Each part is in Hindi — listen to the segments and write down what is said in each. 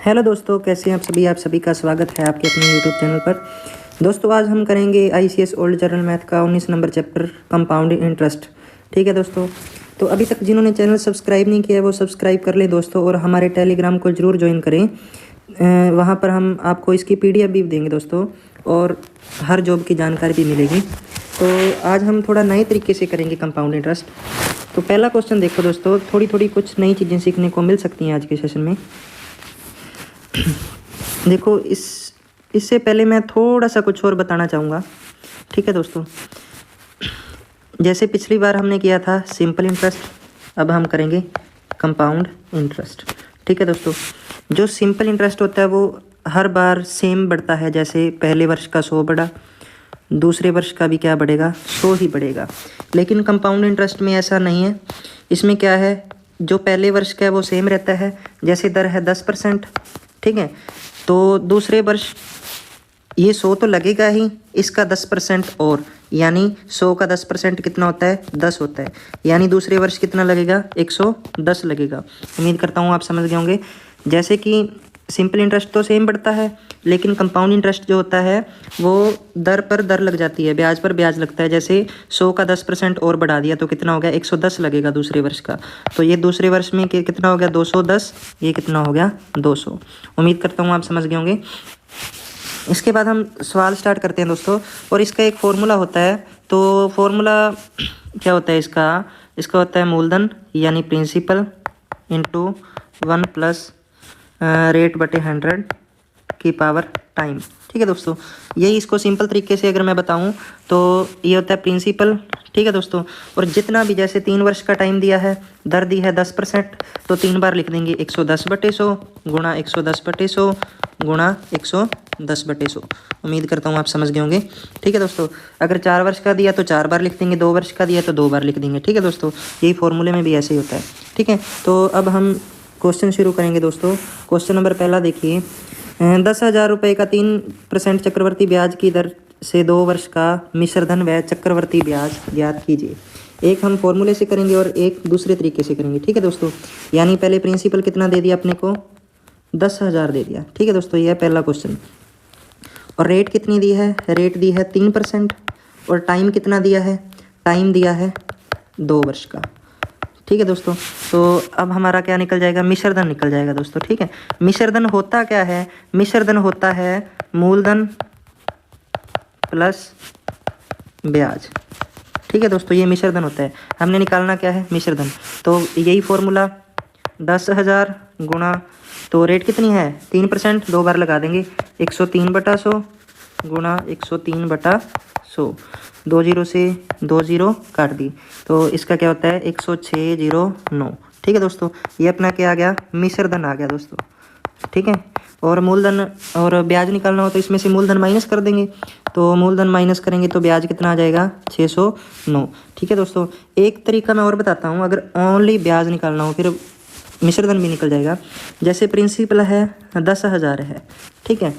हेलो दोस्तों, कैसे हैं आप सभी का स्वागत है आपके अपने यूट्यूब चैनल पर। दोस्तों, आज हम करेंगे आईसीएस ओल्ड जनरल मैथ का 19 नंबर चैप्टर कंपाउंड इंटरेस्ट। ठीक है दोस्तों, तो अभी तक जिन्होंने चैनल सब्सक्राइब नहीं किया है वो सब्सक्राइब कर लें दोस्तों, और हमारे टेलीग्राम को ज़रूर ज्वाइन करें। वहाँ पर हम आपको इसकी पीडीएफ भी देंगे दोस्तों, और हर जॉब की जानकारी भी मिलेगी। तो आज हम थोड़ा नए तरीके से करेंगे कंपाउंड इंटरेस्ट। तो पहला क्वेश्चन देखो दोस्तों, थोड़ी कुछ नई चीज़ें सीखने को मिल सकती हैं आज के सेशन में। देखो, इससे पहले मैं थोड़ा सा कुछ और बताना चाहूँगा। ठीक है दोस्तों, जैसे पिछली बार हमने किया था सिंपल इंटरेस्ट, अब हम करेंगे कंपाउंड इंटरेस्ट। ठीक है दोस्तों, जो सिंपल इंटरेस्ट होता है वो हर बार सेम बढ़ता है। जैसे पहले वर्ष का 100 बढ़ा, दूसरे वर्ष का भी क्या बढ़ेगा, 100 ही बढ़ेगा। लेकिन कंपाउंड इंटरेस्ट में ऐसा नहीं है। इसमें क्या है, जो पहले वर्ष का है वो सेम रहता है। जैसे दर है 10%, ठीक है, तो दूसरे वर्ष ये 100 तो लगेगा ही, इसका 10% और, यानी 100 का 10% कितना होता है, 10 होता है। यानी दूसरे वर्ष कितना लगेगा, 110 लगेगा। उम्मीद करता हूँ आप समझ गए होंगे। जैसे कि सिंपल इंटरेस्ट तो सेम बढ़ता है, लेकिन कंपाउंड इंटरेस्ट जो होता है वो दर पर दर लग जाती है, ब्याज पर ब्याज लगता है। जैसे 100 का 10% और बढ़ा दिया तो कितना हो गया, 110 लगेगा दूसरे वर्ष का। तो ये दूसरे वर्ष में कितना हो गया, 210, ये कितना हो गया, 200। उम्मीद करता हूँ आप समझ गए होंगे। इसके बाद हम सवाल स्टार्ट करते हैं दोस्तों, और इसका एक फॉर्मूला होता है। तो फॉर्मूला क्या होता है इसका होता है मूलधन यानी प्रिंसिपल इंटू 1 प्लस रेट बटे 100 की पावर टाइम। ठीक है दोस्तों, यही इसको सिंपल तरीके से अगर मैं बताऊं तो ये होता है प्रिंसिपल। ठीक है दोस्तों, और जितना भी, जैसे 3 वर्ष का टाइम दिया है, दर दी है 10%, तो 3 बार लिख देंगे 110/100 गुणा 110/100 गुणा 110/100। उम्मीद करता हूँ आप समझ गए होंगे। ठीक है दोस्तों, अगर 4 वर्ष का दिया तो 4 बार लिख देंगे, 2 वर्ष का दिया तो 2 बार लिख देंगे। ठीक है दोस्तों, यही फॉर्मूले में भी ऐसे ही होता है। ठीक है, तो अब हम क्वेश्चन शुरू करेंगे दोस्तों। क्वेश्चन नंबर पहला देखिए, 10,000 रुपये का 3% चक्रवर्ती ब्याज की दर से 2 वर्ष का मिश्रधन व चक्रवर्ती ब्याज ज्ञात कीजिए। एक हम फॉर्मूले से करेंगे और एक दूसरे तरीके से करेंगे। ठीक है दोस्तों, यानी पहले प्रिंसिपल कितना दे दिया अपने को, 10,000 दे दिया। ठीक है दोस्तों, यह है पहला क्वेश्चन। और रेट कितनी दी है, रेट दी है 3%, और टाइम कितना दिया है, टाइम दिया है 2 वर्ष का। ठीक है दोस्तों, तो अब हमारा क्या निकल जाएगा, मिश्रधन निकल जाएगा दोस्तों। ठीक है, मिश्रधन होता क्या है, मिश्रधन होता है मूलधन प्लस ब्याज। ठीक है दोस्तों, ये मिश्रधन होता है। हमने निकालना क्या है, मिश्रधन। तो यही फॉर्मूला 10,000 गुणा, तो रेट कितनी है 3%, 2 बार लगा देंगे, 103/100 गुणा 103/100। 2 जीरो से 2 जीरो काट दी, तो इसका क्या होता है 10609। ठीक है दोस्तों, ये अपना क्या आ गया, मिश्रधन आ गया दोस्तों। ठीक है, और मूलधन और ब्याज निकालना हो तो इसमें से मूलधन माइनस कर देंगे, तो मूलधन माइनस करेंगे तो ब्याज कितना आ जाएगा, 609। ठीक है दोस्तों, एक तरीका मैं और बताता हूँ, अगर ओनली ब्याज निकालना हो फिर मिश्रधन भी निकल जाएगा। जैसे प्रिंसिपल है 10,000 है, ठीक है,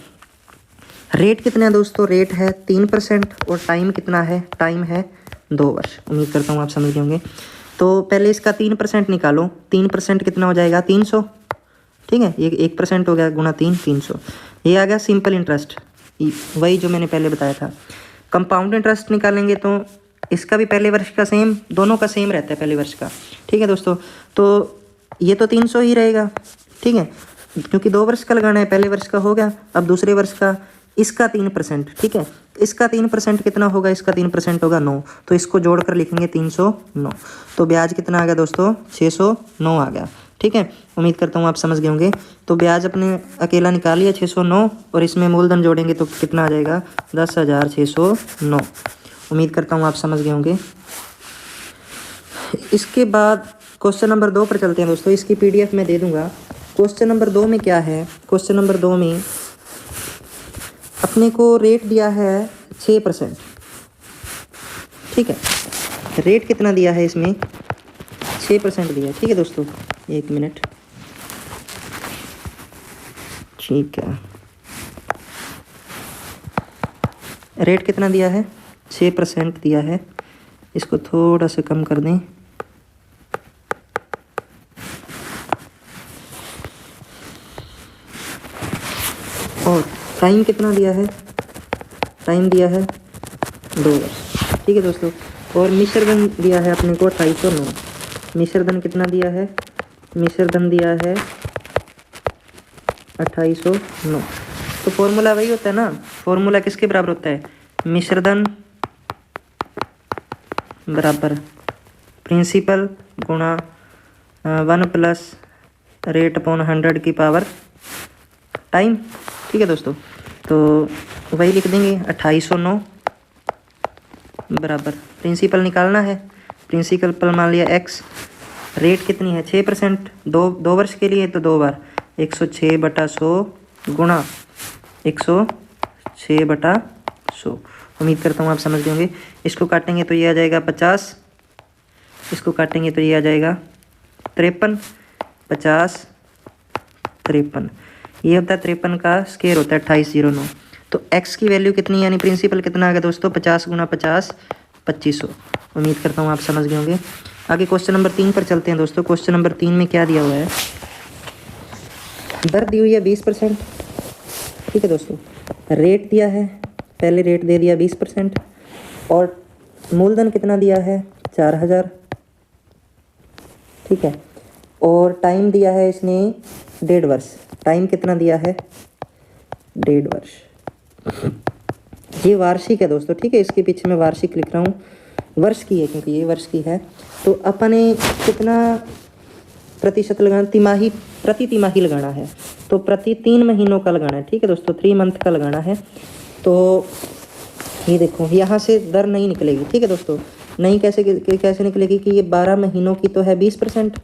रेट कितना है दोस्तों, रेट है 3%, और टाइम कितना है, टाइम है 2 वर्ष। उम्मीद करता हूँ आप समझ गए होंगे। तो पहले इसका 3% निकालो, 3% कितना हो जाएगा, 300। ठीक है, ये 1% हो गया, गुणा 300। ये आ गया सिंपल इंटरेस्ट, वही जो मैंने पहले बताया था। कंपाउंड इंटरेस्ट निकालेंगे तो इसका भी पहले वर्ष का सेम, दोनों का सेम रहता है पहले वर्ष का। ठीक है दोस्तों, तो ये तो 300 ही रहेगा। ठीक है, क्योंकि 2 वर्ष का लगाना है, पहले वर्ष का हो गया, अब दूसरे वर्ष का, इसका 3%। ठीक है, इसका 3% कितना होगा, इसका 3% होगा 9, तो इसको जोड़कर लिखेंगे 309। तो ब्याज कितना आ गया दोस्तों, 609 आ गया। ठीक है, उम्मीद करता हूँ आप समझ गए होंगे। तो ब्याज अपने अकेला निकाल लिया 609, और इसमें मूलधन जोड़ेंगे तो कितना आ जाएगा, 10,609। उम्मीद करता हूँ आप समझ गए होंगे। इसके बाद क्वेश्चन नंबर 2 पर चलते हैं दोस्तों। इसकी पीडीएफ मैं दे दूंगा। क्वेश्चन नंबर 2 में क्या है, क्वेश्चन नंबर 2 में अपने को रेट दिया है 6%। ठीक है, रेट कितना दिया है इसमें, 6% दिया है। ठीक है दोस्तों, 1 मिनट। ठीक है, रेट कितना दिया है, 6% दिया है। इसको थोड़ा सा कम कर दें, और टाइम कितना दिया है, टाइम दिया है 2 वर्ष। ठीक है दोस्तों, और मिश्र धन दिया है अपने को 2809। मिश्र धन कितना दिया है, मिश्र धन दिया है 2809। तो फॉर्मूला वही होता है ना, फॉर्मूला किसके बराबर होता है, मिश्र धन बराबर प्रिंसिपल गुणा 1 प्लस रेट अपॉन 100 की पावर टाइम। ठीक है दोस्तों, तो वही लिख देंगे 2809 बराबर प्रिंसिपल निकालना है, प्रिंसिपल मान लिया x, रेट कितनी है 6%, 2 वर्ष के लिए तो 2 बार 106/100 गुणा 106/100। उम्मीद करता हूँ आप समझ गए होंगे। इसको काटेंगे तो ये आ जाएगा 50, इसको काटेंगे तो ये आ जाएगा 53, 50 53, ये होता है 53 का स्क्वायर होता है 2809। तो x की वैल्यू कितनी, यानी प्रिंसिपल कितना आ गया दोस्तों 50 × 50 2500। उम्मीद करता हूँ आप समझ गए होंगे। आगे क्वेश्चन नंबर 3 पर चलते हैं दोस्तों। क्वेश्चन नंबर 3 में क्या दिया हुआ है, दर दी हुई है 20%। ठीक है दोस्तों, रेट दिया है, पहले रेट दे दिया 20% और मूलधन कितना दिया है 4000। ठीक है, और टाइम दिया है इसने 1.5 वर्ष। टाइम कितना दिया है 1.5 वर्ष। ये वार्षिक है दोस्तों। ठीक है, इसके पीछे मैं वार्षिक लिख रहा हूँ, वर्ष की है क्योंकि ये वर्ष की है। तो अपने कितना प्रतिशत लगाना, तिमाही, प्रति तिमाही लगाना है, तो प्रति 3 महीनों का लगाना है। ठीक है दोस्तों, 3 मंथ का लगाना है। तो ये देखो यहाँ से दर नहीं निकलेगी। ठीक है दोस्तों, नहीं कैसे निकलेगी कि ये 12 महीनों की तो है 20%,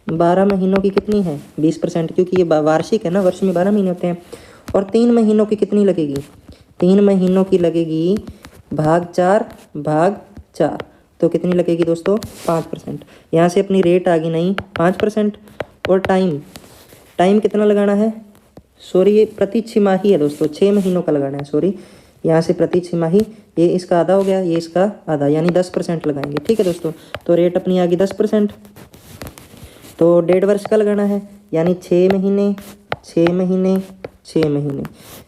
12 महीनों की कितनी है 20%, क्योंकि ये वार्षिक है ना, वर्ष में 12 महीने होते हैं। और 3 महीनों की कितनी लगेगी, 3 महीनों की लगेगी भाग 4, तो कितनी लगेगी दोस्तों 5%। यहाँ से अपनी रेट आ गई नहीं 5%। और टाइम कितना लगाना है, सॉरी ये प्रति छिमाही है दोस्तों, 6 महीनों का लगाना है, सॉरी यहाँ से प्रति छिमाही, ये इसका आधा हो गया, ये इसका आधा, यानी 10% लगाएंगे। ठीक है दोस्तों, तो रेट अपनी आ गई 10%। तो 1.5 वर्ष का लगाना है, यानी 6 महीने 6 महीने 6 महीने,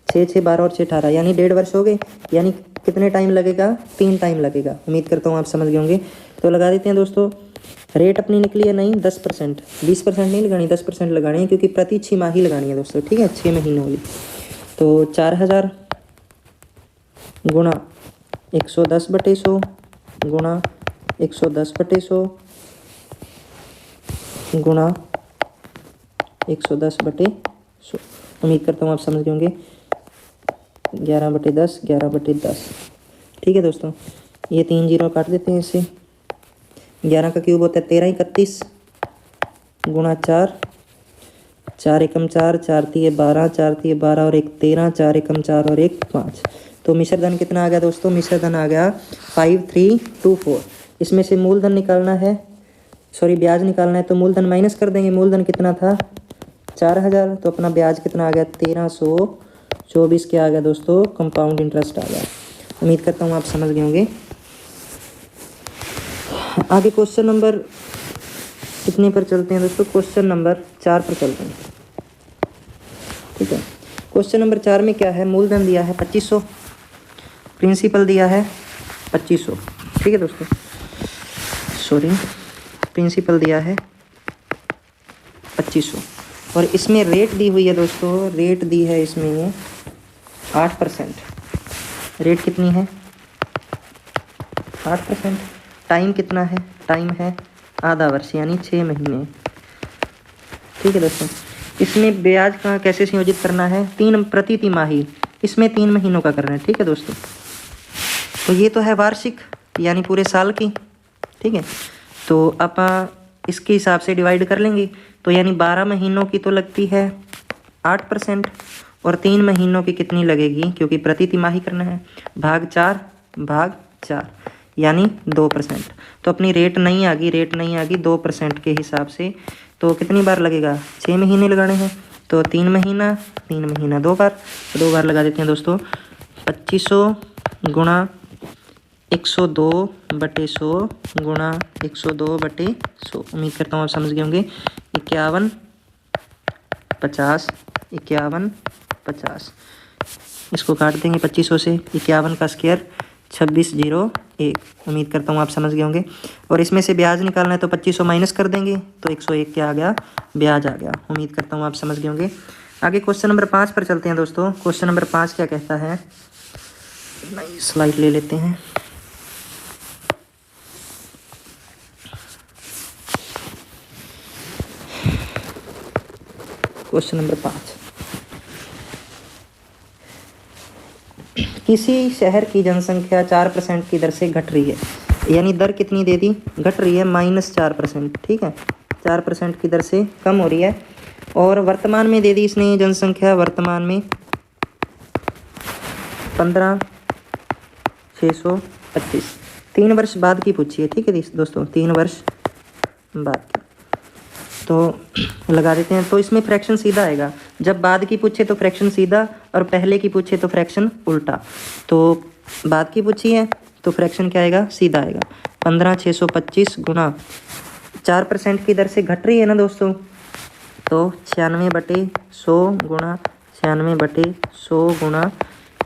6 6 12 और 6 18, यानी 1.5 वर्ष हो गए। यानी कितने टाइम लगेगा, 3 टाइम लगेगा। उम्मीद करता हूँ आप समझ गए होंगे। तो लगा देते हैं दोस्तों, रेट अपनी निकली है नहीं 10%, 20% नहीं लगानी, 10% लगानी है, क्योंकि प्रति छिमाही लगानी है दोस्तों। ठीक है, 6 महीनों वाली। तो 4000 गुणा 110/100 गुणा 110/100 गुणा 110/100। उम्मीद करता हूँ आप समझ गए होंगे। 11/10 11/10। ठीक है दोस्तों, ये 3 जीरो काट देते हैं इससे। 11 का क्यूब होता है 13 31 गुणा 4, 4 एकम 4, 4 तिये 12, 4 तिये 12 और 1 13, 4 एकम 4 और 1 5। तो मिश्र धन कितना आ गया दोस्तों, मिश्र धन आ गया 5324। इसमें से मूलधन निकालना है, सॉरी ब्याज निकालना है, तो मूलधन माइनस कर देंगे। मूलधन कितना था 4000, तो अपना ब्याज कितना आ गया 1324 क्या आ गया दोस्तों, कंपाउंड इंटरेस्ट आ गया। उम्मीद करता हूँ आप समझ गए होंगे। आगे क्वेश्चन नंबर कितने पर चलते हैं दोस्तों, क्वेश्चन नंबर 4 पर चलते हैं। ठीक है, क्वेश्चन नंबर 4 में क्या है, मूलधन दिया है 2500, प्रिंसिपल दिया है 2500। ठीक है दोस्तों, सॉरी प्रिंसिपल दिया है 2500 और इसमें रेट दी हुई है दोस्तों, रेट दी है इसमें 8%। रेट कितनी है 8%। टाइम कितना है, टाइम है आधा वर्ष यानी 6 महीने। ठीक है दोस्तों, इसमें ब्याज का कैसे संयोजित करना है, 3 प्रति तिमाही, इसमें 3 महीनों का करना है। ठीक है दोस्तों, तो ये तो है वार्षिक यानी पूरे साल की। ठीक है, तो आप इसके हिसाब से डिवाइड कर लेंगे, तो यानी 12 महीनों की तो लगती है 8% और 3 महीनों की कितनी लगेगी, क्योंकि प्रति तिमाही करना है, भाग 4 यानी 2%। तो अपनी रेट नहीं आ गई, 2% के हिसाब से। तो कितनी बार लगेगा, 6 महीने लगाने हैं, तो 3 महीना 2 बार, तो 2 बार लगा देते हैं दोस्तों। 2500 गुणा 102/100 गुणा 102/100। उम्मीद करता हूँ आप समझ गए होंगे। 51 50 51 50। इसको काट देंगे 2500 से। 51 का स्क्वायर 2601। उम्मीद करता हूँ आप समझ गए होंगे। और इसमें से ब्याज निकालना है तो 2500 माइनस कर देंगे तो 101 क्या आ गया, ब्याज आ गया। उम्मीद करता हूँ आप समझ गए होंगे। आगे क्वेश्चन नंबर 5 पर चलते हैं दोस्तों। क्वेश्चन नंबर 5 क्या कहता है, नई स्लाइड ले लेते हैं। क्वेश्चन नंबर 5, किसी शहर की जनसंख्या 4% की दर से घट रही है, यानी दर कितनी दे दी, घट रही है -4%। ठीक है, 4% की दर से कम हो रही है। और वर्तमान में दे दी इसने जनसंख्या, वर्तमान में 15,625। 3 वर्ष बाद की पूछी है। ठीक है दोस्तों, 3 वर्ष बाद की तो लगा देते हैं। तो इसमें फ्रैक्शन सीधा आएगा। जब बाद की पूछे तो फ्रैक्शन सीधा, और पहले की पूछे तो फ्रैक्शन उल्टा। तो बाद की पूछी है तो फ्रैक्शन क्या आएगा, सीधा आएगा। 15,625 गुणा 4% की दर से घट रही है ना दोस्तों, तो 96/100 गुणा 96/100 गुणा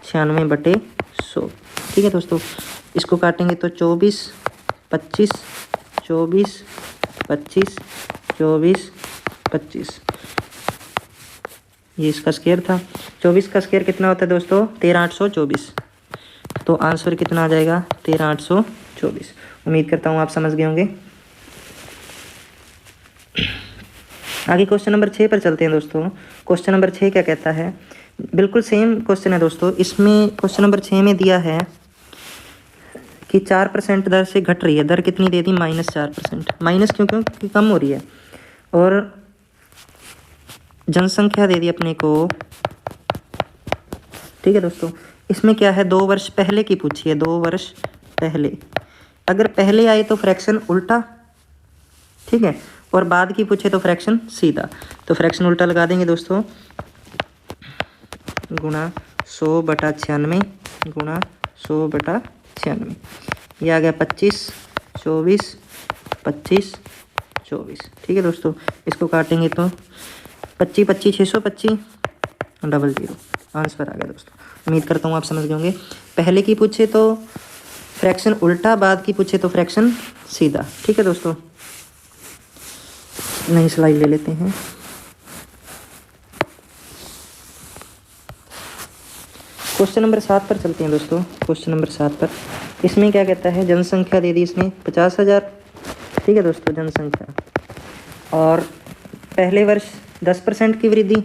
96/100। ठीक है दोस्तों, इसको काटेंगे तो 24, 25, 24, 25, 24, 25। ये इसका स्क्वायर था। 24 का स्क्वायर कितना होता है दोस्तों, 13,824। तो आंसर कितना आ जाएगा, 13,824। उम्मीद करता हूँ आप समझ गए होंगे। आगे क्वेश्चन नंबर 6 पर चलते हैं दोस्तों। क्वेश्चन नंबर 6 क्या कहता है, बिल्कुल सेम क्वेश्चन है दोस्तों। इसमें क्वेश्चन नंबर 6 में दिया है कि 4% दर से घट रही है। दर कितनी दे दी, -4%। माइनस क्योंकि कम हो रही है। और जनसंख्या दे दी अपने को। ठीक है दोस्तों, इसमें क्या है, 2 वर्ष पहले की पूछी है, 2 वर्ष पहले। अगर पहले आए तो फ्रैक्शन उल्टा, ठीक है, और बाद की पूछे तो फ्रैक्शन सीधा। तो फ्रैक्शन उल्टा लगा देंगे दोस्तों, गुणा 100/96 गुणा 100/96। ये आ गया 25, 24, 25, 24। ठीक है दोस्तों, इसको काटेंगे तो 25, 25, 625, 00। आंसर आ गया दोस्तों। उम्मीद करता हूँ आप समझ गए होंगे। पहले की पूछे तो फ्रैक्शन उल्टा, बाद की पूछे तो फ्रैक्शन सीधा। ठीक है दोस्तों, नई स्लाइड ले लेते हैं। क्वेश्चन नंबर 7 पर चलते हैं दोस्तों। क्वेश्चन नंबर 7 पर, इसमें क्या कहता है, जनसंख्या दे दी इसने 50,000। ठीक है दोस्तों, जनसंख्या, और पहले वर्ष 10% की वृद्धि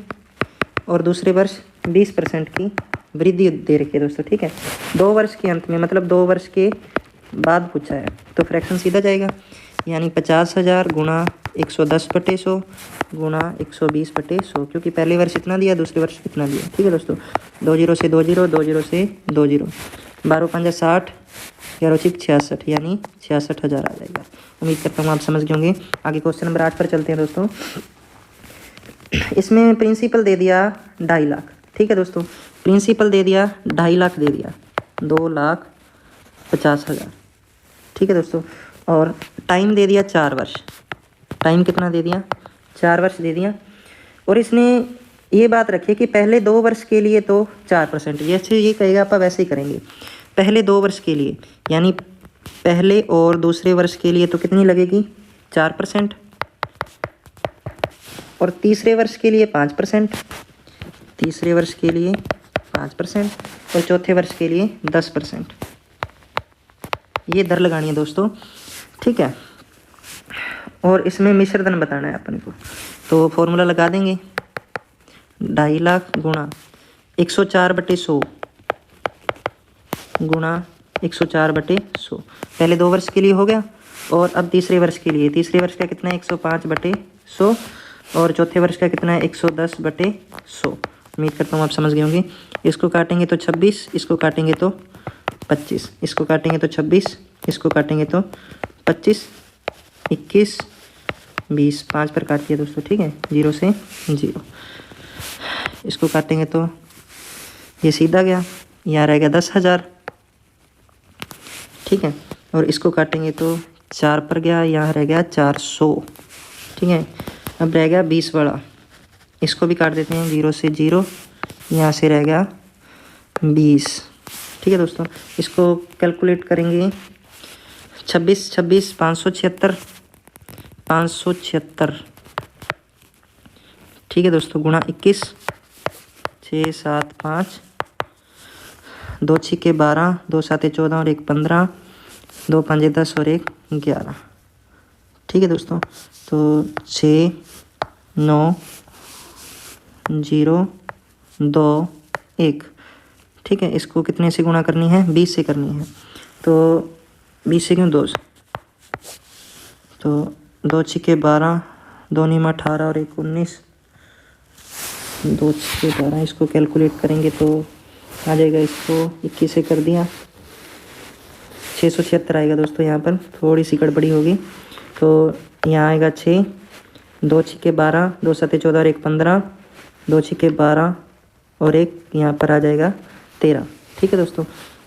और दूसरे वर्ष 20% की वृद्धि दे रखी है दोस्तों। ठीक है, 2 वर्ष के अंत में, मतलब 2 वर्ष के बाद पूछा है, तो फ्रैक्शन सीधा जाएगा। यानी 50,000 गुणा 110/100 गुणा 120/100, क्योंकि पहले वर्ष इतना दिया, दूसरे वर्ष कितना दिया। ठीक है दोस्तों, 2 0 से 2 0, 2 0 से 2 0, 12 5 60, 11 6 66, यानी 66,000 आ जाएगा। उम्मीद करता हूँ आप समझ गए होंगे। आगे क्वेश्चन नंबर 8 पर चलते हैं दोस्तों। इसमें प्रिंसिपल दे दिया 2.5 लाख। ठीक है दोस्तों, प्रिंसिपल दे दिया 2.5 लाख, दे दिया 2,50,000। ठीक है दोस्तों, और टाइम दे दिया 4 वर्ष। टाइम कितना दे दिया, 4 वर्ष दे दिया। और इसने ये बात रखी कि पहले 2 वर्ष के लिए तो 4%, जैसे ये कहेगा आप वैसे ही करेंगे। पहले 2 वर्ष के लिए, यानी पहले और दूसरे वर्ष के लिए तो कितनी लगेगी, 4%। और तीसरे वर्ष के लिए 5%, तीसरे वर्ष के लिए 5%, और चौथे वर्ष के लिए 10%। ये दर लगानी है दोस्तों। ठीक है, और इसमें मिश्रधन बताना है अपन को, तो फॉर्मूला लगा देंगे। 2.5 लाख गुणा 104/100 गुणा 104/100। पहले 2 वर्ष के लिए हो गया, और अब तीसरे वर्ष के लिए, तीसरे वर्ष का कितना है, 105/100, और चौथे वर्ष का कितना है, 110/100। उम्मीद करता हूँ आप समझ गए होंगे। इसको काटेंगे तो 26, इसको काटेंगे तो 25, इसको काटेंगे तो 26, इसको काटेंगे तो 25, 21, 20, 5 पर काट दिया दोस्तों। ठीक है, 0 से 0, इसको काटेंगे तो ये सीधा गया, यहाँ रह गया 10,000। ठीक है, और इसको काटेंगे तो 4 पर गया, यहाँ रह गया 400। ठीक है, अब रह गया 20 वाला, इसको भी काट देते हैं, 0 से 0, यहाँ से रह गया 20। ठीक है दोस्तों, इसको कैलकुलेट करेंगे। 26 26 576 576। ठीक है दोस्तों, गुणा 21 6 7 5 2 छिके 12 2 साते 14 और 1 15 2 पंजे 10 और 1 11। ठीक है दोस्तों, तो 6 9 0 2 1। ठीक है, इसको कितने से गुणा करनी है? 20 से करनी है। तो 20 से क्यों 2 से, तो 2 छिके 12 2 नीम 18 और 1 19 2 छिके 12। इसको कैलकुलेट करेंगे तो आ जाएगा, इसको 21 से कर दिया 676 आएगा दोस्तों। यहाँ पर थोड़ी सी गड़बड़ी होगी, तो यहाँ आएगा 6 2 छिके 12 2 साते 14 और 1 15 2 छिके 12 और 1 यहाँ पर आ जाएगा 13। ठीक है दोस्तों,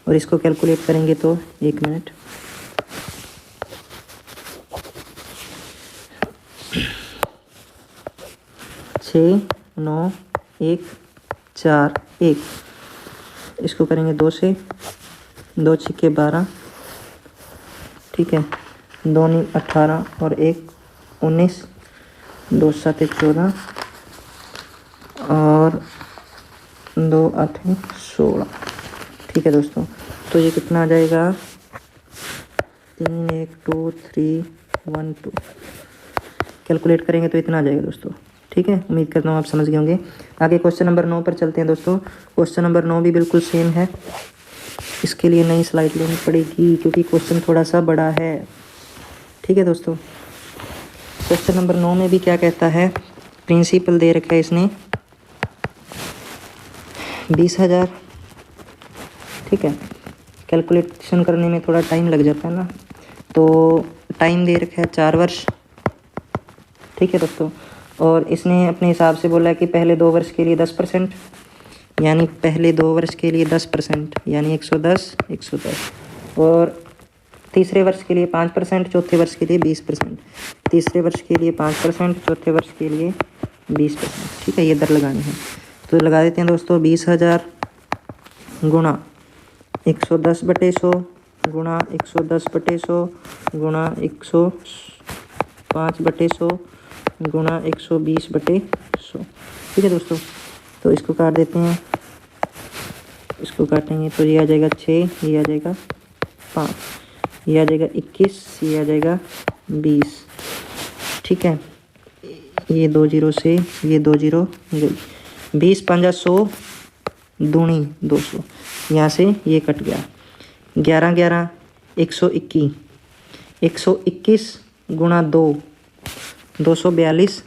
और इसको कैलकुलेट करेंगे तो 1 मिनट। छः 9 1 4 1। इसको करेंगे 2 से, 2 छिके 12। ठीक है, 2 नी 18 और 1 19 2 साते 14 और 2 8 16। ठीक है दोस्तों, तो ये कितना आ जाएगा? 3 1 2 3 1 2। कैलकुलेट करेंगे तो इतना आ जाएगा दोस्तों। ठीक है, उम्मीद करता हूँ आप समझ गए होंगे। आगे क्वेश्चन नंबर 9 पर चलते हैं दोस्तों। क्वेश्चन नंबर 9 भी बिल्कुल सेम है। इसके लिए नई स्लाइड लेनी पड़ेगी क्योंकि क्वेश्चन थोड़ा सा बड़ा है। ठीक है दोस्तों, क्वेश्चन नंबर 9 में भी क्या कहता है? प्रिंसिपल दे रखा है इसने 20,000। ठीक है, कैलकुलेशन करने में थोड़ा टाइम लग जाता है ना, तो टाइम दे रखा है 4 वर्ष। ठीक है दोस्तों, और इसने अपने हिसाब से बोला है कि पहले 2 वर्ष के लिए 10%, यानी पहले 2 वर्ष के लिए 10% यानी 110 110, और तीसरे वर्ष के लिए 5%, चौथे वर्ष के लिए 20%, तीसरे वर्ष के लिए 5%, चौथे वर्ष के लिए 20%। ठीक है, ये दर लगानी है, तो लगा देते हैं दोस्तों। 20,000 गुणा 110/100 गुणा 110/100 गुणा 105/100 गुणा 120/100। ठीक है दोस्तों, तो इसको काट देते हैं। इसको काटेंगे तो ये आ जाएगा 6, ये आ जाएगा 5, ये आ जाएगा 21, ये आ जाएगा 20। ठीक है, ये 2 0 से ये 2 0 गई। 20 5 100 दूनी 200, यहाँ से ये कट गया। 11 11 121, 121 गुणा 2 242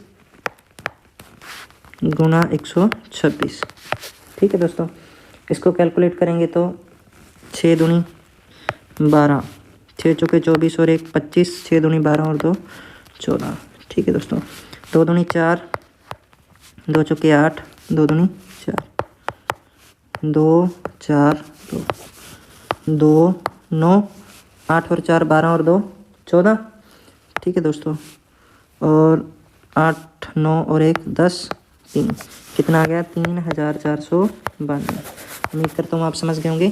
गुणा 126। ठीक है दोस्तों, इसको कैलकुलेट करेंगे तो 6 दूनी 12, 6 चौके 24 और 1 25, 6 दूनी 12 और 2 14। ठीक है दोस्तों, 2 दूनी 4, 2 चौके 8, 2 दूनी 4, 2 4 2 2 9 8 और 4 12 और 2 14। ठीक है दोस्तों, और 8 9 और 1 10 3 कितना आ गया? 3,492। उम्मीद करता हूँ आप समझ गए होंगे।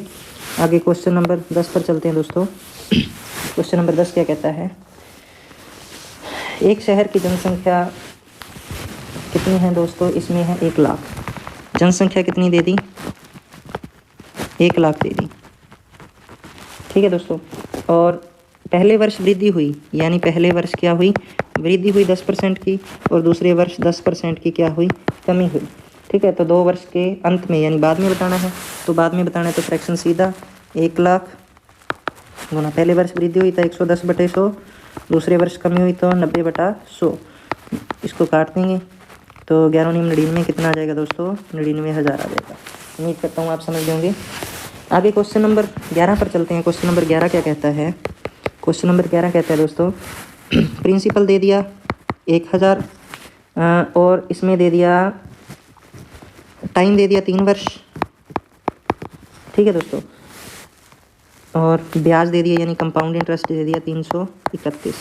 आगे क्वेश्चन नंबर 10 पर चलते हैं दोस्तों। क्वेश्चन नंबर 10 क्या कहता है? एक शहर की जनसंख्या कितनी है दोस्तों? इसमें है 1 लाख। जनसंख्या कितनी दे दी? 1 लाख दे दी। ठीक है दोस्तों, और पहले वर्ष वृद्धि हुई, यानी पहले वर्ष क्या हुई? वृद्धि हुई 10% की, और दूसरे वर्ष 10% की क्या हुई? कमी हुई। ठीक है, तो 2 वर्ष के अंत में यानी बाद में बताना है, तो बाद में बताना है तो फ्रैक्शन सीधा 1 लाख गुना पहले वर्ष वृद्धि हुई तो 110/100, दूसरे वर्ष कमी हुई तो 90/100। इसको काट देंगे तो 11 9 99 कितना आ जाएगा दोस्तों? 99,000 आ जाएगा। उम्मीद करता हूँ आप समझ होंगे। आगे क्वेश्चन नंबर 11 पर चलते हैं। क्वेश्चन नंबर 11 क्या कहता है? क्वेश्चन नंबर 11 कहता है दोस्तों, प्रिंसिपल दे दिया 1000 और इसमें दे दिया टाइम दे दिया 3 वर्ष। ठीक है दोस्तों, और ब्याज दे दिया यानी कंपाउंड इंटरेस्ट दे दिया 331।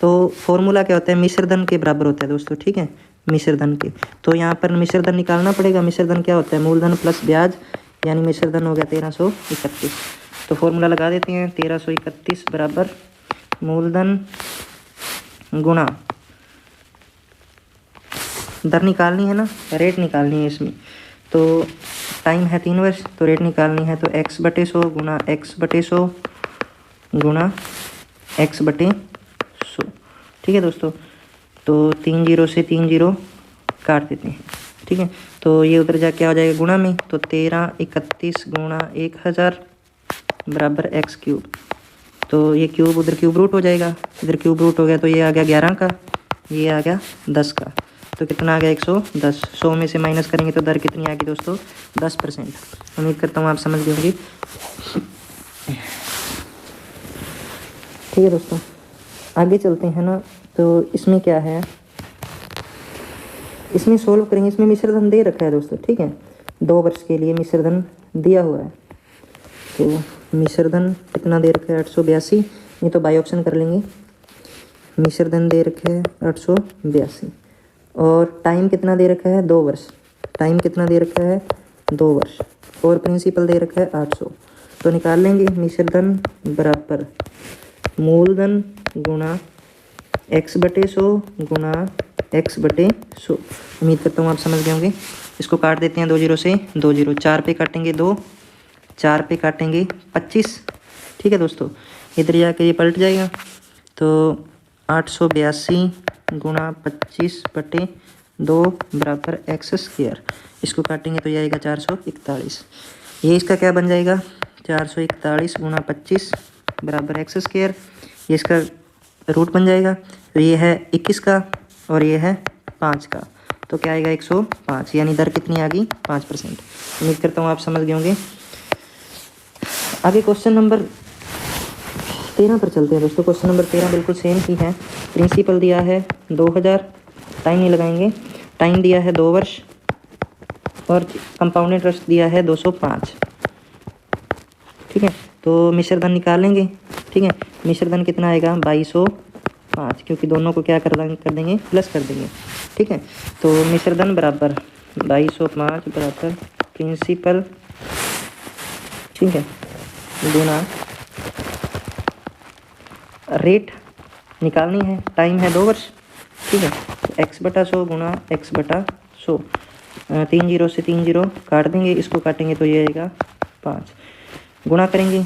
तो फॉर्मूला क्या होता है? मिश्र धन के बराबर होता है दोस्तों। ठीक है, मिश्र धन के। तो यहाँ पर मिश्र धन निकालना पड़ेगा। मिश्र धन क्या होता है? मूलधन प्लस ब्याज, यानी मिश्र धन हो गया 1331। तो फॉर्मूला लगा देते हैं, 1331 बराबर मूलधन गुणा, दर निकालनी है ना, रेट निकालनी है इसमें। तो टाइम है 3 वर्ष, तो रेट निकालनी है, तो x/100 गुणा x/100 गुणा x/100। ठीक है दोस्तों, तो 3 जीरो से 3 जीरो काट देते हैं। ठीक है, तो ये उधर जा क्या हो जाएगा गुणा में, तो 1331 गुणा 1000 बराबर x³। तो ये क्यूब उधर क्यूब रूट हो जाएगा, इधर क्यूब रूट हो गया, तो ये आ गया 11 का, ये आ गया 10 का। तो कितना आ गया 110। 100 में से माइनस करेंगे तो दर कितनी आ गई दोस्तों? 10%। उम्मीद करता हूँ आप समझ गए होंगे। ठीक है दोस्तों, आगे चलते हैं ना। तो इसमें क्या है, इसमें सोल्व करेंगे। इसमें मिश्रधन दे रखा है दोस्तों। ठीक है, 2 वर्ष के लिए मिश्रधन दिया हुआ है। तो मिश्रधन कितना दे रखा है? 882। ये तो बाई ऑप्शन कर लेंगे। मिश्रधन दे रखा है 882 और टाइम कितना दे रखा है? 2 वर्ष। टाइम कितना दे रखा है? 2 वर्ष। और प्रिंसिपल दे रखा है 800। तो निकाल लेंगे मिश्रधन बराबर मूलधन गुणा x/100 गुणा x/100। उम्मीद करता हूँ आप समझ गए होंगे। इसको काट देते हैं 2 जीरो से 2 जीरो, 4 पे काटेंगे 2, 4 पे काटेंगे 25। ठीक है दोस्तों, इधर जाके ये पलट जाएगा। तो 882 गुणा 25/2 बराबर x²। इसको काटेंगे तो ये आएगा 441। ये इसका क्या बन जाएगा? 441 गुणा 25 बराबर x²। ये इसका रूट बन जाएगा। तो ये है 21 का और ये है 5 का, तो क्या आएगा 105, यानी दर कितनी आ गई? 5%। उम्मीद करता हूँ आप समझ गए होंगे। आगे क्वेश्चन नंबर 13 पर चलते हैं दोस्तों। क्वेश्चन नंबर 13 बिल्कुल सेम ही है। प्रिंसिपल दिया है 2000, टाइम नहीं लगाएंगे। टाइम दिया है 2 वर्ष और कंपाउंड इंटरेस्ट दिया है 205। ठीक है, तो मिश्रधन निकाल लेंगे। ठीक है, मिश्रधन कितना आएगा? 2205, क्योंकि दोनों को क्या कर देंगे? प्लस कर देंगे। ठीक है, तो मिश्रधन बराबर 2205 बराबर प्रिंसिपल, ठीक है, गुना रेट निकालनी है। टाइम है 2 वर्ष। ठीक है, x/100 गुणा x/100। 3 जीरो से 3 जीरो काट देंगे, इसको काटेंगे तो ये आएगा 5। गुणा करेंगे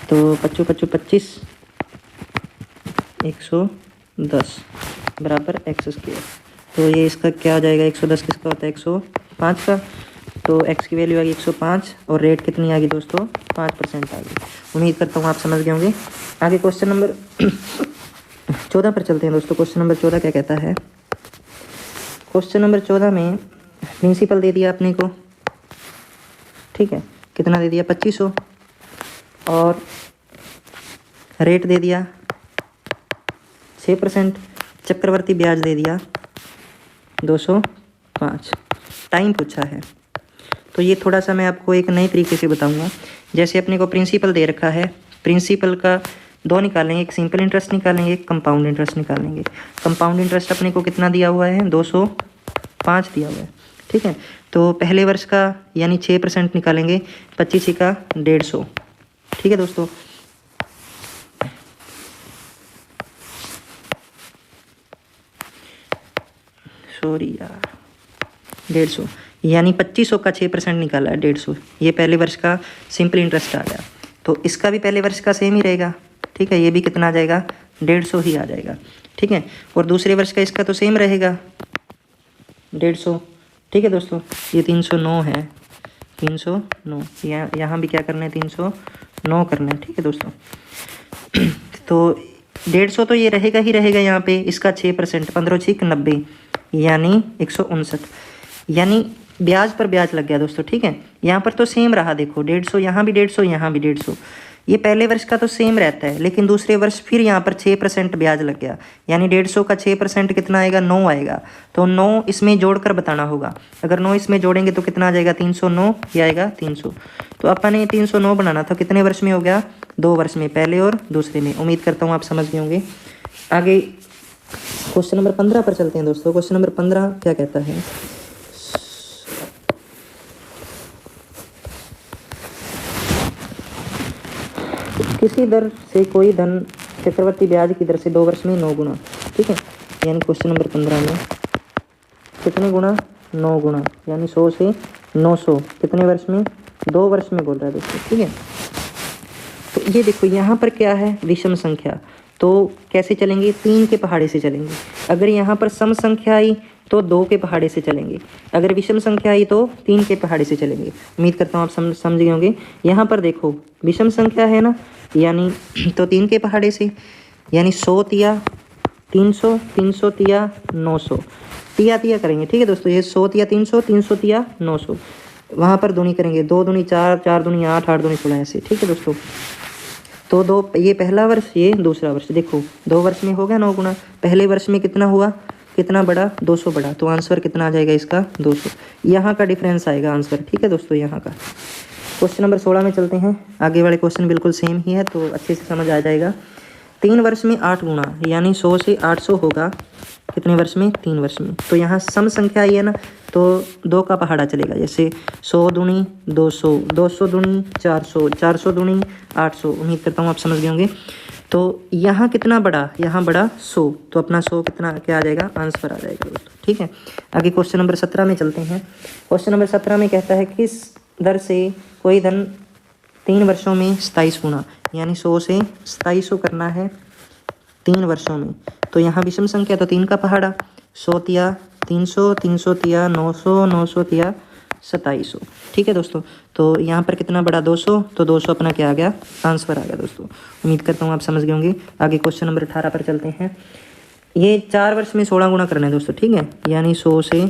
तो 25 25 25 110 बराबर x²। तो ये इसका क्या हो जाएगा? 110 किसका होता है? 105 का। तो x की वैल्यू आ गई 105 और रेट कितनी आ गई दोस्तों? 5% आ गई। उम्मीद करता हूँ आप समझ गए होंगे। आगे क्वेश्चन नंबर 14 पर चलते हैं दोस्तों। क्वेश्चन नंबर 14 क्या कहता है? क्वेश्चन नंबर 14 में प्रिंसिपल दे दिया अपने को। ठीक है, कितना दे दिया? 2500 और रेट दे दिया 6%। चक्रवर्ती ब्याज दे दिया 205। टाइम पूछा है, तो ये थोड़ा सा मैं आपको एक नए तरीके से बताऊंगा। जैसे अपने को प्रिंसिपल दे रखा है, प्रिंसिपल का 2 निकालेंगे, एक सिंपल इंटरेस्ट निकालेंगे, एक कंपाउंड इंटरेस्ट निकालेंगे। कंपाउंड इंटरेस्ट अपने को कितना दिया हुआ है? 205 दिया हुआ है। ठीक है, तो पहले वर्ष का यानी 6% निकालेंगे, 25 का 150। ठीक है दोस्तों, सॉरी यार, 150 यानी 2500 का 6% निकाला है 150। ये पहले वर्ष का सिंपल इंटरेस्ट आ गया, तो इसका भी पहले वर्ष का सेम ही रहेगा। ठीक है, ये भी कितना आ जाएगा? 150 ही आ जाएगा। ठीक है, और दूसरे वर्ष का इसका तो सेम रहेगा 150। ठीक है दोस्तों, ये 309 है, 309। यहाँ भी क्या करना है? 309 करना है। ठीक है दोस्तों, तो 150 तो ये रहेगा ही रहेगा यहाँ पे। इसका 6%, 15 6 90 यानी 159, यानी ब्याज पर ब्याज लग गया दोस्तों। ठीक है, यहाँ पर तो सेम रहा, देखो 150, यहाँ भी 150, यहाँ भी 150। ये पहले वर्ष का तो सेम रहता है, लेकिन दूसरे वर्ष फिर यहाँ पर 6% ब्याज लग गया, यानी 150 का 6% कितना आएगा? 9 आएगा। तो 9 इसमें जोड़कर बताना होगा। अगर 9 इसमें जोड़ेंगे तो कितना आ जाएगा? 309, ये आएगा 300। तो अपन ने 309 बनाना था, कितने वर्ष में हो गया? 2 वर्ष में, पहले और दूसरे में। उम्मीद करता हूँ आप समझ गए होंगे। आगे क्वेश्चन नंबर 15 पर चलते हैं दोस्तों। क्वेश्चन नंबर 15 क्या कहता है, किसी दर से कोई धन चक्रवर्ती ब्याज की दर से 2 वर्ष में 9 गुना। ठीक है, यानी क्वेश्चन नंबर 15 में कितने गुना, 9 गुना, यानी 100 से 900 कितने वर्ष में, 2 वर्ष में बोल रहा है दोस्तों। ठीक है, तो ये देखो यहाँ पर क्या है, विषम संख्या, तो कैसे चलेंगे, 3 के पहाड़े से चलेंगे। अगर यहाँ पर सम संख्या आई तो 2 के पहाड़े से चलेंगे, अगर विषम संख्या आई तो 3 के पहाड़े से चलेंगे। उम्मीद करता हूँ आप समझ गए होंगे। यहाँ पर देखो विषम संख्या है ना, यानी तो 3 के पहाड़े से, यानी 100 तिया 300, 300 तिया 900, तिया तिया करेंगे। ठीक है दोस्तों, ये 100 तिया 300, 300 तिया 900, वहाँ पर दूनी करेंगे, 2 दूनी 4, 4 दूनी 8, 8 दूनी 16 ऐसे। ठीक है दोस्तों, तो ये पहला वर्ष, ये दूसरा वर्ष। देखो 2 वर्ष में हो गया 9 गुना, पहले वर्ष में कितना हुआ, कितना बढ़ा, 200 बढ़ा, तो आंसर कितना आ जाएगा इसका, 200। यहाँ का डिफरेंस आएगा आंसर। ठीक है दोस्तों, यहाँ का। क्वेश्चन नंबर 16 में चलते हैं। आगे वाले क्वेश्चन बिल्कुल सेम ही है, तो अच्छे से समझ आ जाएगा। 3 वर्ष में 8 गुना, यानी 100 से 800 होगा कितने वर्ष में, 3 वर्ष में। तो यहाँ सम संख्या आई है ना, तो 2 का पहाड़ा चलेगा। जैसे 100 दूनी 200, 200 दूनी 400, 400 दूनी 800। उम्मीद करता हूँ आप समझ गए होंगे। तो यहाँ कितना बड़ा, यहाँ बड़ा 100, तो अपना 100 कितना क्या आ जाएगा, आंसर आ जाएगा दोस्तों। ठीक है, आगे क्वेश्चन नंबर 17 में चलते हैं। क्वेश्चन नंबर 17 में कहता है, किस दर से कोई धन 3 वर्षों में 27 गुना, यानी 100 से 2700 करना है 3 वर्षों में। तो यहाँ विषम संख्या तो 3 का पहाड़ा, 100 तिया 300, 300 तिया 900, 900 तिया 2700। ठीक है दोस्तों, तो यहाँ पर कितना बड़ा, 200, तो 200 अपना क्या आ गया, आंसर आ गया दोस्तों। उम्मीद करता हूँ आप समझ गए होंगे। आगे क्वेश्चन नंबर 18 पर चलते हैं। ये 4 वर्ष में 16 गुना करना है दोस्तों। ठीक है, यानी 100 से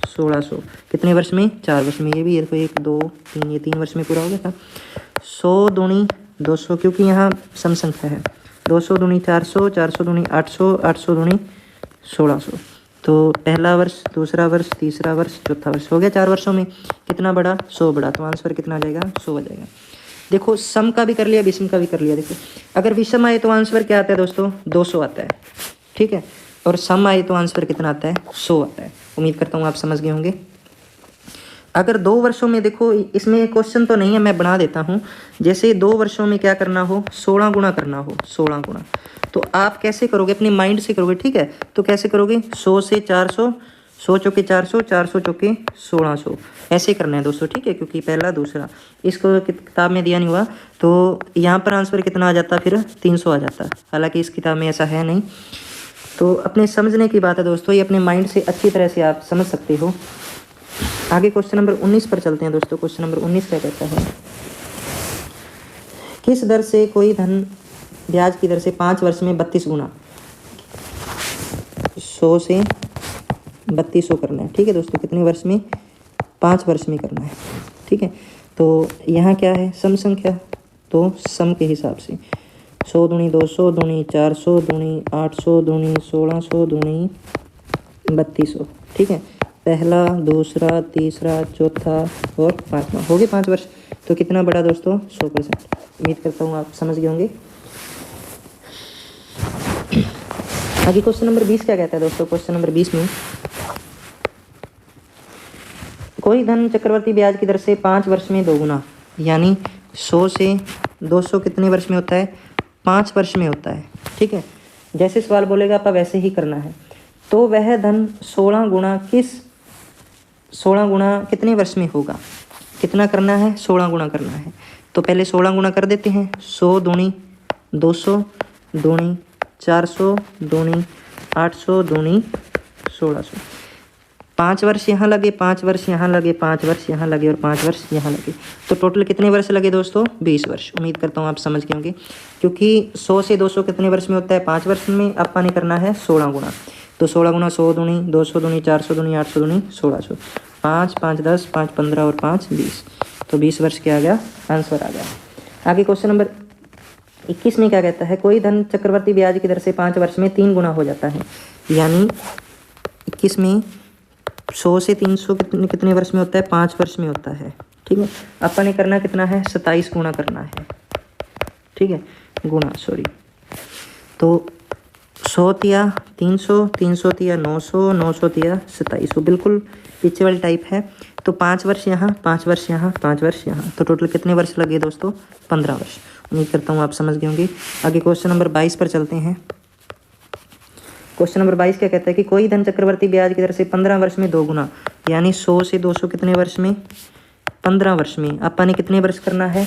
1600 कितने वर्ष में, 4 वर्ष में। ये भी, ये तो 1 2 3, ये 3 वर्ष में पूरा हो गया था। 100 दूनी 200, क्योंकि यहाँ सम संख्या है। 200 दूनी 400, 400 दूनी 800, 800 दूनी 1600। तो पहला वर्ष, दूसरा वर्ष, तीसरा वर्ष, चौथा वर्ष हो गया 4 वर्षों में। कितना बड़ा, 100 बड़ा, तो आंसर कितना आ जाएगा, 100 आ जाएगा। देखो सम का भी कर लिया, विषम का भी कर लिया। देखो अगर विषम आए तो आंसर क्या आता है दोस्तों, 200 आता है। ठीक है, और सम आए तो आंसर कितना आता है, 100 आता है। उम्मीद करता हूँ आप समझ गए होंगे। अगर 2 वर्षों में, देखो इसमें क्वेश्चन तो नहीं है, मैं बना देता हूँ। जैसे 2 वर्षों में क्या करना हो, 16 गुना करना हो, 16 गुना, तो आप कैसे करोगे, अपने माइंड से करोगे। ठीक है, तो कैसे करोगे, 100 से 400, 100 चौके 400, 400 चौके 1600, ऐसे करना है दोस्तों। ठीक है, क्योंकि पहला दूसरा इसको किताब में दिया नहीं हुआ, तो यहाँ पर आंसर कितना आ जाता, फिर 300 आ जाता। हालांकि इस किताब में ऐसा है नहीं, तो अपने समझने की बात है दोस्तों, ये अपने माइंड से अच्छी तरह से आप समझ सकते हो। आगे क्वेश्चन नंबर 19 पर चलते हैं दोस्तों। क्वेश्चन नंबर 19 क्या कहता है, किस दर से कोई धन ब्याज की दर से 5 वर्ष में 32 गुना, 100 से 3200 करना है। ठीक है दोस्तों, कितने वर्ष में, 5 वर्ष में करना है। ठीक है, तो यहाँ क्या है, सम संख्या, तो सम के हिसाब से 100 दूनी 200, दूनी 400, दूनी 800, दूनी 1600, दूनी 3200। ठीक है, पहला, दूसरा, तीसरा, चौथा और 5वां हो गए 5 वर्ष। तो कितना बड़ा दोस्तों, 100%। उम्मीद करता हूँ आप समझ गए होंगे। आगे क्वेश्चन नंबर 20 क्या कहता है दोस्तों। क्वेश्चन नंबर 20 में, कोई धन चक्रवर्ती ब्याज की दर से 5 वर्ष में 2 गुना, यानी 100 से 200 कितने वर्ष में होता है, 5 वर्ष में होता है। ठीक है, जैसे सवाल बोलेगा आप वैसे ही करना है। तो वह धन 16 गुना कितने वर्ष में होगा, कितना करना है, 16 गुना करना है। तो पहले 16 गुना कर देते हैं। 100 दूनी 200, दूनी 400, दूनी 800, दूनी 1600। 5 वर्ष यहाँ लगे, 5 वर्ष यहाँ लगे, 5 वर्ष यहाँ लगे और 5 वर्ष यहाँ लगे। तो टोटल कितने वर्ष लगे दोस्तों, 20 वर्ष। उम्मीद करता हूँ आप समझ गए होंगे, क्योंकि 100 से 200 कितने वर्ष में होता है, 5 वर्ष में। आपने करना है 16 गुना, तो 16 गुना 100 दूनी 200 दूनी 400 दूनी 800 दूनी 1600, 5 5 10, 5 15 और 5 20, तो 20 वर्ष क्या आ गया, आंसर आ गया। आगे क्वेश्चन नंबर 21 में क्या कहता है, कोई धन चक्रवर्ती ब्याज की दर से 5 वर्ष में 3 गुना हो जाता है, यानी 21 में 100 से 300 कितने वर्ष में होता है, 5 वर्ष में होता है। ठीक है, अपन ने करना कितना है, 27 गुना करना है। ठीक है, गुना, सॉरी, तो 100 तिया 300, 300 तिया 900, 900 तिया 2700, बिल्कुल पीछे वाली टाइप है। तो 5 वर्ष यहाँ, 5 वर्ष यहाँ, 5 वर्ष यहाँ, तो टोटल कितने वर्ष लगे दोस्तों? 15 वर्ष। उम्मीद करता हूँ आप समझ गए होंगे। आगे क्वेश्चन नंबर 22 पर चलते हैं। क्वेश्चन नंबर 22 क्या कहता है कि कोई धन चक्रवर्ती ब्याज की दर से 15 वर्ष में 2 गुना, यानी 100 से 200 कितने वर्ष में? 15 वर्ष में। अपन ने कितने वर्ष करना है?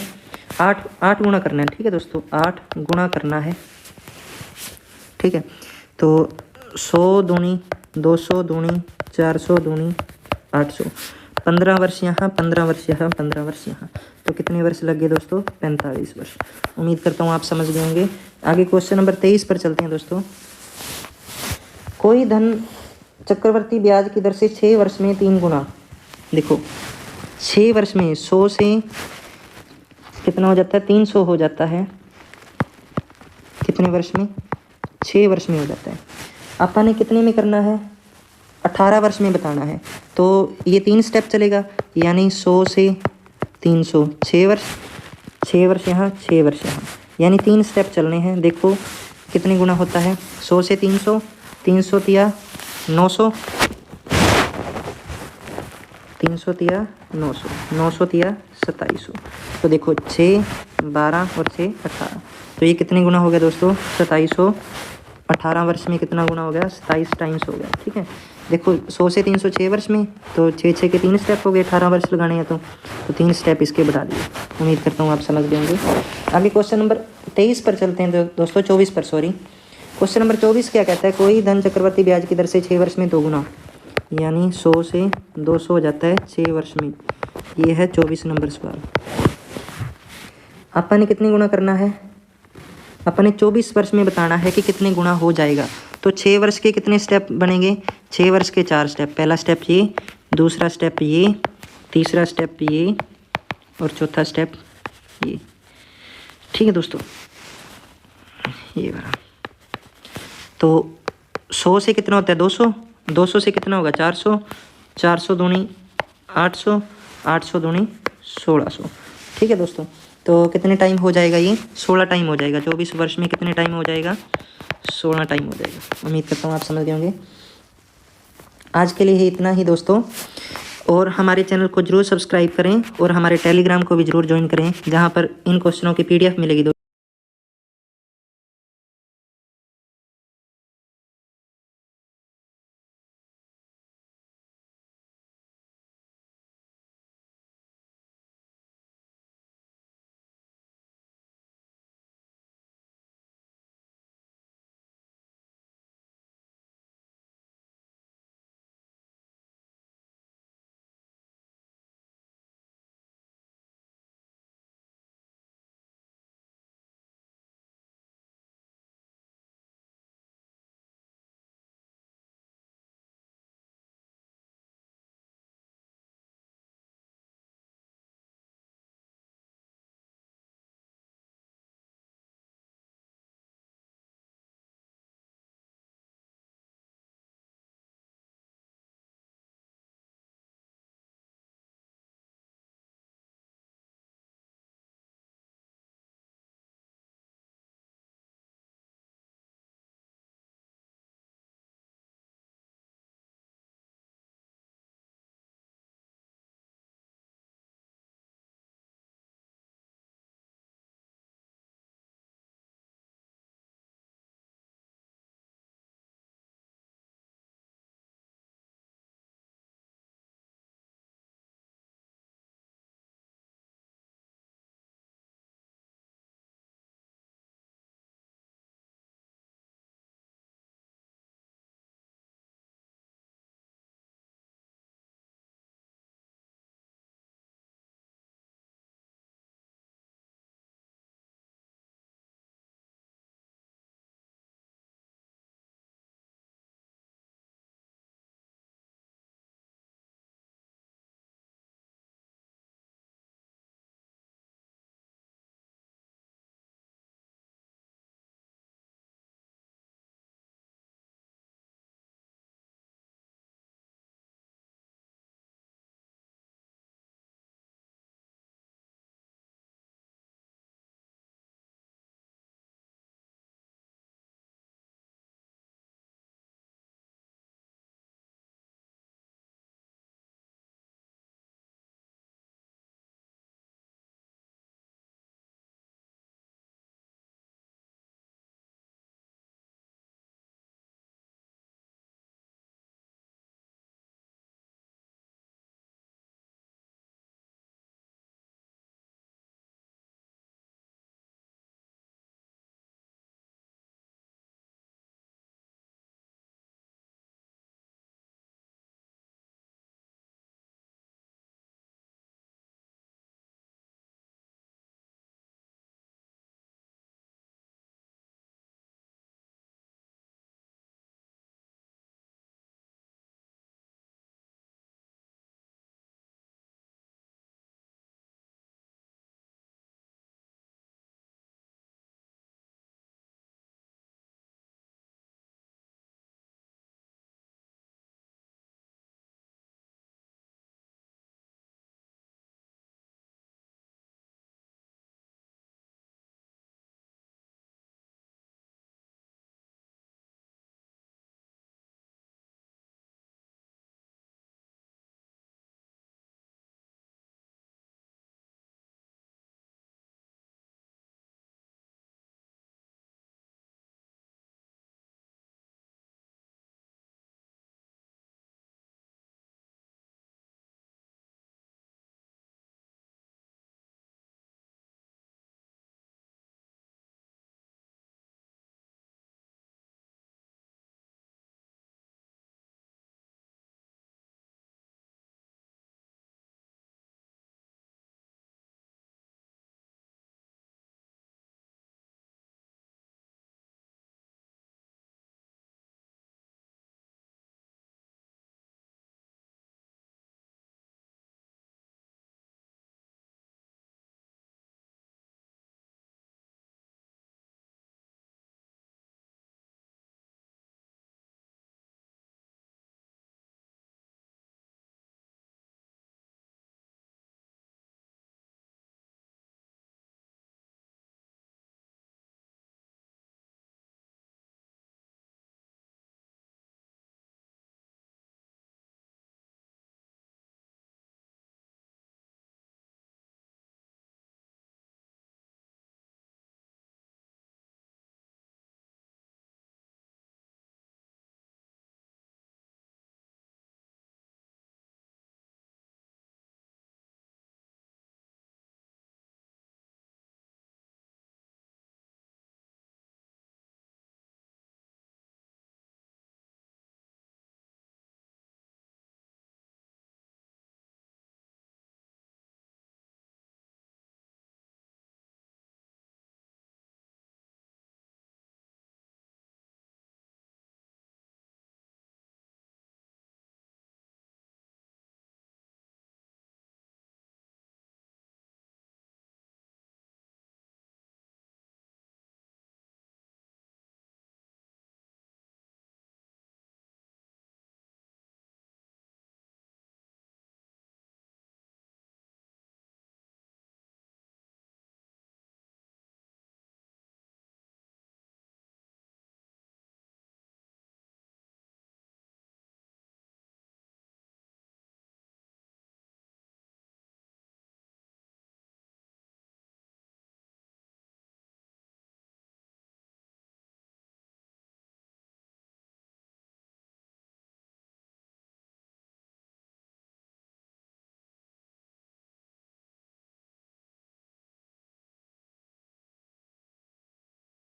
8 गुना करना है। ठीक है दोस्तों, 8 गुना करना है। ठीक है, तो 100 दूनी 200 दूनी 400 दूनी 800, 15 वर्ष यहाँ, 15 वर्ष यहाँ, 15 वर्ष यहाँ, तो कितने वर्ष लग गए दोस्तों? 45 वर्ष। उम्मीद करता हूँ आप समझ गए होंगे। आगे क्वेश्चन नंबर 23 पर चलते हैं दोस्तों। कोई धन चक्रवर्ती ब्याज की दर से 6 वर्ष में 3 गुना, देखो 6 वर्ष में 100 से कितना हो जाता है? 300 हो जाता है। कितने वर्ष में? 6 वर्ष में हो जाता है। अपन ने कितने में करना है? 18 वर्ष में बताना है। तो ये 3 स्टेप चलेगा, यानी 100 से 300, 6 वर्ष, 6 वर्ष यहाँ, 6 वर्ष यहाँ, यानी 3 स्टेप चलने हैं। देखो कितने गुना होता है? 100 से 300, 300 तिया 900, 300 तिया 900, 900 तिया 2700। तो देखो 6, 12 और 6, 18, तो ये कितने गुना हो गया दोस्तों? 2700। 18 वर्ष में कितना गुना हो गया? 27 टाइम्स हो गया। ठीक है, देखो 100 से 300 6 वर्ष में, तो 6 के 3 स्टेप हो गए। 18 वर्ष लगाने हैं तो 3 स्टेप इसके बढ़ा दिए। उम्मीद करता हूँ आप समझ देंगे। आगे क्वेश्चन नंबर 23 पर चलते हैं दोस्तों, 24 पर, सॉरी। क्वेश्चन नंबर 24 क्या कहता है? कोई धन चक्रवर्ती ब्याज की दर से 6 वर्ष में 2 गुना, यानी 100 से 200 हो जाता है 6 वर्ष में। ये है 24 नंबर सवाल। अपन ने कितने गुना करना है? अपन ने 24 वर्ष में बताना है कि कितने गुना हो जाएगा। तो 6 वर्ष के कितने स्टेप बनेंगे? 6 वर्ष के 4 स्टेप। पहला स्टेप ये, दूसरा स्टेप ये, तीसरा स्टेप ये और चौथा स्टेप ये। ठीक है दोस्तों, ये वाला। तो 100 से कितना होता है? 200, 200 से कितना होगा? 400, 400 दूनी 800, 800 दूनी 1600। ठीक है दोस्तों, तो कितने टाइम हो जाएगा ये? 16 टाइम हो जाएगा। 24 वर्ष में कितने टाइम हो जाएगा? 16 टाइम हो जाएगा। उम्मीद करता हूँ आप समझ गए होंगे। आज के लिए इतना ही दोस्तों, और हमारे चैनल को जरूर सब्सक्राइब करें और हमारे टेलीग्राम को भी जरूर ज्वाइन करें, जहाँ पर इन क्वेश्चनों की PDF मिलेगी।